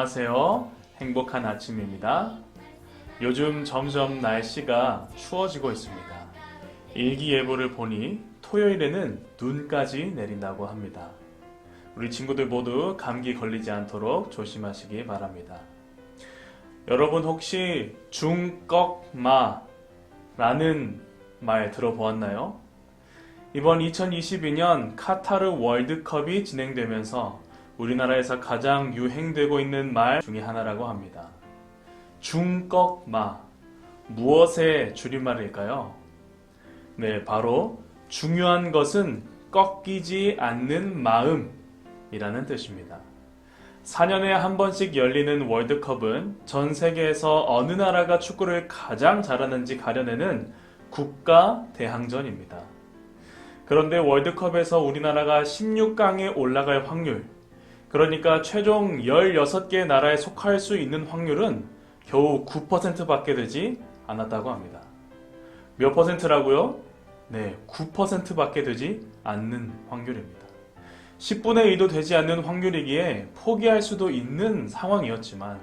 안녕하세요. 행복한 아침입니다. 요즘 점점 날씨가 추워지고 있습니다. 일기예보를 보니 토요일에는 눈까지 내린다고 합니다. 우리 친구들 모두 감기 걸리지 않도록 조심하시기 바랍니다. 여러분 혹시 중꺽마라는 말 들어보았나요? 이번 2022년 카타르 월드컵이 진행되면서 우리나라에서 가장 유행되고 있는 말 중에 하나라고 합니다. 중꺽마, 무엇의 줄임말일까요? 네, 바로 중요한 것은 꺾이지 않는 마음이라는 뜻입니다. 4년에 한 번씩 열리는 월드컵은 전 세계에서 어느 나라가 축구를 가장 잘하는지 가려내는 국가 대항전입니다. 그런데 월드컵에서 우리나라가 16강에 올라갈 확률, 그러니까 최종 16개 나라에 속할 수 있는 확률은 겨우 9%밖에 되지 않았다고 합니다. 몇 퍼센트라고요? 네, 9%밖에 되지 않는 확률입니다. 10분의 1도 되지 않는 확률이기에 포기할 수도 있는 상황이었지만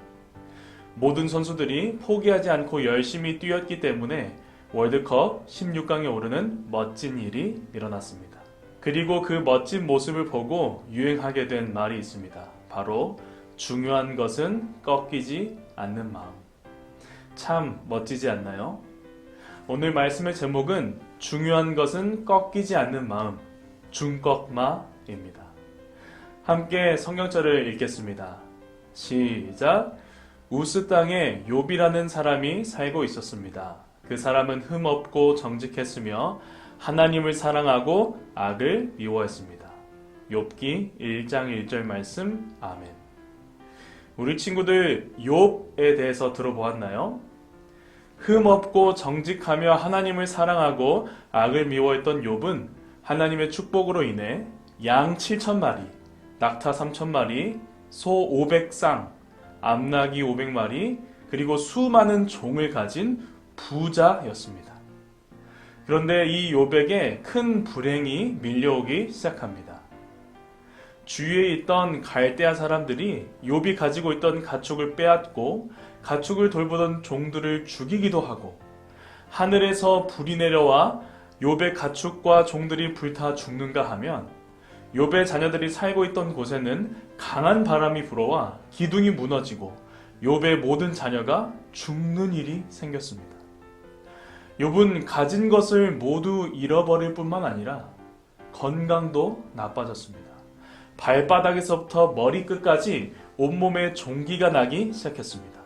모든 선수들이 포기하지 않고 열심히 뛰었기 때문에 월드컵 16강에 오르는 멋진 일이 일어났습니다. 그리고 그 멋진 모습을 보고 유행하게 된 말이 있습니다. 바로 중요한 것은 꺾이지 않는 마음. 참 멋지지 않나요? 오늘 말씀의 제목은 중요한 것은 꺾이지 않는 마음, 중꺽마입니다. 함께 성경절을 읽겠습니다. 시작! 우스 땅에 욥이라는 사람이 살고 있었습니다. 그 사람은 흠없고 정직했으며 하나님을 사랑하고 악을 미워했습니다. 욥기 1장 1절 말씀. 아멘. 우리 친구들 욥에 대해서 들어보았나요? 흠없고 정직하며 하나님을 사랑하고 악을 미워했던 욥은 하나님의 축복으로 인해 양 7,000마리, 낙타 3,000마리, 소 500쌍, 암나귀 500마리, 그리고 수많은 종을 가진 부자였습니다. 그런데 이 욥에게 큰 불행이 밀려오기 시작합니다. 주위에 있던 갈대아 사람들이 욥이 가지고 있던 가축을 빼앗고 가축을 돌보던 종들을 죽이기도 하고 하늘에서 불이 내려와 욥의 가축과 종들이 불타 죽는가 하면 욥의 자녀들이 살고 있던 곳에는 강한 바람이 불어와 기둥이 무너지고 욥의 모든 자녀가 죽는 일이 생겼습니다. 욥은 가진 것을 모두 잃어버릴 뿐만 아니라 건강도 나빠졌습니다. 발바닥에서부터 머리끝까지 온몸에 종기가 나기 시작했습니다.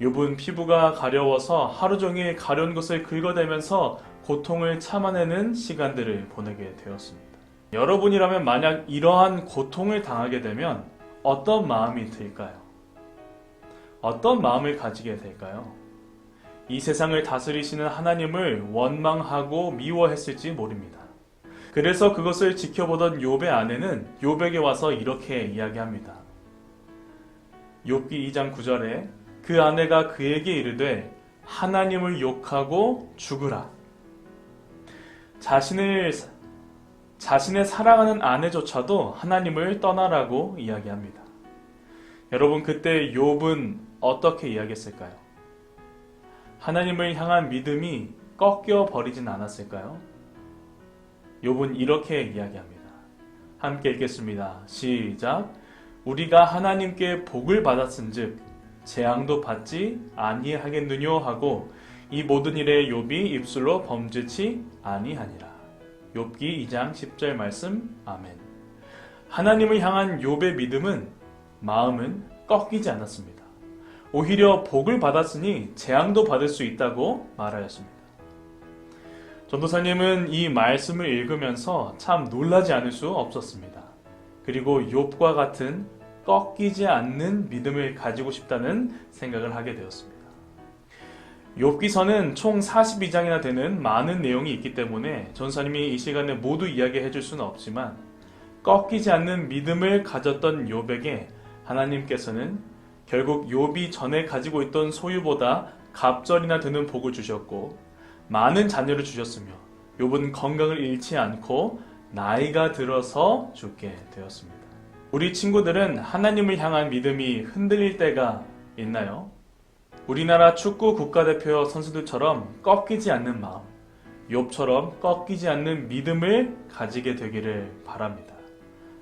욥은 피부가 가려워서 하루 종일 가려운 것을 긁어대면서 고통을 참아내는 시간들을 보내게 되었습니다. 여러분이라면 만약 이러한 고통을 당하게 되면 어떤 마음이 들까요? 어떤 마음을 가지게 될까요? 이 세상을 다스리시는 하나님을 원망하고 미워했을지 모릅니다. 그래서 그것을 지켜보던 욥의 아내는 욥에게 와서 이렇게 이야기합니다. 욥기 2장 9절에 그 아내가 그에게 이르되 하나님을 욕하고 죽으라. 자신의 사랑하는 아내조차도 하나님을 떠나라고 이야기합니다. 여러분 그때 욥은 어떻게 이야기했을까요? 하나님을 향한 믿음이 꺾여 버리진 않았을까요? 욥은 이렇게 이야기합니다. 함께 읽겠습니다. 시작! 우리가 하나님께 복을 받았은즉 재앙도 받지 아니하겠느뇨 하고 이 모든 일에 욥이 입술로 범죄치 아니하니라. 욥기 2장 10절 말씀. 아멘. 하나님을 향한 욥의 믿음은 마음은 꺾이지 않았습니다. 오히려 복을 받았으니 재앙도 받을 수 있다고 말하였습니다. 전도사님은 이 말씀을 읽으면서 참 놀라지 않을 수 없었습니다. 그리고 욥과 같은 꺾이지 않는 믿음을 가지고 싶다는 생각을 하게 되었습니다. 욥기서는 총 42장이나 되는 많은 내용이 있기 때문에 전도사님이 이 시간에 모두 이야기해 줄 수는 없지만 꺾이지 않는 믿음을 가졌던 욥에게 하나님께서는 결국 욥이 전에 가지고 있던 소유보다 갑절이나 되는 복을 주셨고 많은 자녀를 주셨으며 욥은 건강을 잃지 않고 나이가 들어서 죽게 되었습니다. 우리 친구들은 하나님을 향한 믿음이 흔들릴 때가 있나요? 우리나라 축구 국가대표 선수들처럼 꺾이지 않는 마음, 욥처럼 꺾이지 않는 믿음을 가지게 되기를 바랍니다.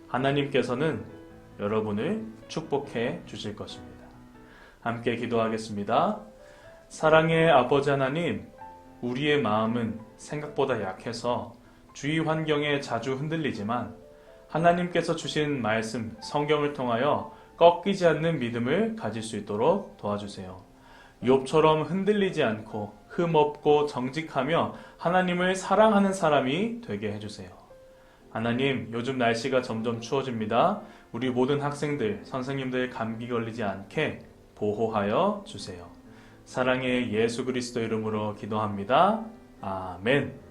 하나님께서는 여러분을 축복해 주실 것입니다. 함께 기도하겠습니다. 사랑의 아버지 하나님, 우리의 마음은 생각보다 약해서 주위 환경에 자주 흔들리지만 하나님께서 주신 말씀, 성경을 통하여 꺾이지 않는 믿음을 가질 수 있도록 도와주세요. 욥처럼 흔들리지 않고 흠없고 정직하며 하나님을 사랑하는 사람이 되게 해주세요. 하나님, 요즘 날씨가 점점 추워집니다. 우리 모든 학생들, 선생님들 감기 걸리지 않게 보호하여 주세요. 사랑의 예수 그리스도 이름으로 기도합니다. 아멘.